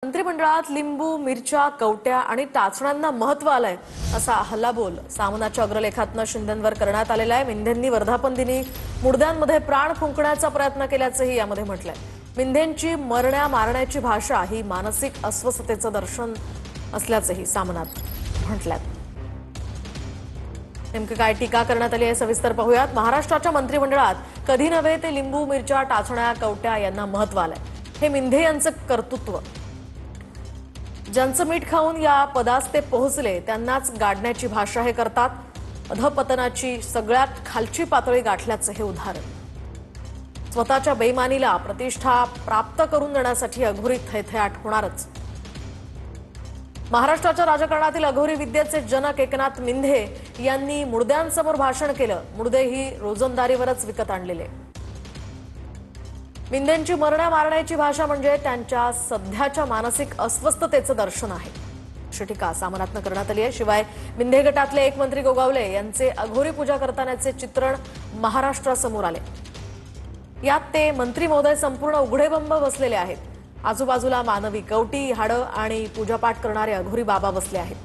मंत्रिमंडळात लिंबू, मिरच्या, कवट्या आणि टाचण्यांना महत्त्व आलंय असा हल्लाबोल सामनाच्या अग्रलेखातनं शिंदेंवर करण्यात आलेला आहे। मिंधेंनी वर्धापन दिनी मुर्द्यांमध्ये प्राण फुंकण्याचा प्रयत्न केल्याचंही यामध्ये म्हटलंय। मिंधेंची मरण्या मारण्याची भाषा ही मानसिक अस्वस्थतेचं दर्शन असल्याचंही सामनात म्हटलंय। नेमकं काय टीका करण्यात आली आहे सविस्तर पाहूयात। महाराष्ट्राच्या मंत्रिमंडळात कधी नव्हे ते लिंबू, मिरच्या, टाचण्या, कवट्या यांना महत्त्व आलंय। हे मिंधे यांचं कर्तृत्व, ज्यांचं मीठ खाऊन या पदास ते पोहोचले त्यांनाच गाडण्याची भाषा हे करतात। अधपतनाची सगळ्यात खालची पातळी गाठल्याचं हे उदाहरण। स्वतःच्या बेईमानीला प्रतिष्ठा प्राप्त करून देण्यासाठी अघोरी थैथयाट होणारच। महाराष्ट्राच्या राजकारणातील अघोरी विद्येचे जनक एकनाथ मिंधे यांनी मुर्द्यांसमोर भाषण केलं। मुर्देही रोजंदारीवरच विकत आणलेले। मिंधेंची मरण्या मारण्याची भाषा म्हणजे त्यांच्या सध्याच्या मानसिक अस्वस्थतेचं दर्शन आहे, अशी टीका सामनातनं करण्यात आली आहे। शिवाय मिंधे गटातले एक मंत्री गोगावले यांचे अघोरी पूजा करतानाचे चित्रण महाराष्ट्रासमोर आले। यात ते मंत्री महोदय संपूर्ण उघडेबंब बसलेले आहेत। आजूबाजूला मानवी कवटी, हाडं आणि पूजापाठ करणारे अघोरी बाबा बसले आहेत।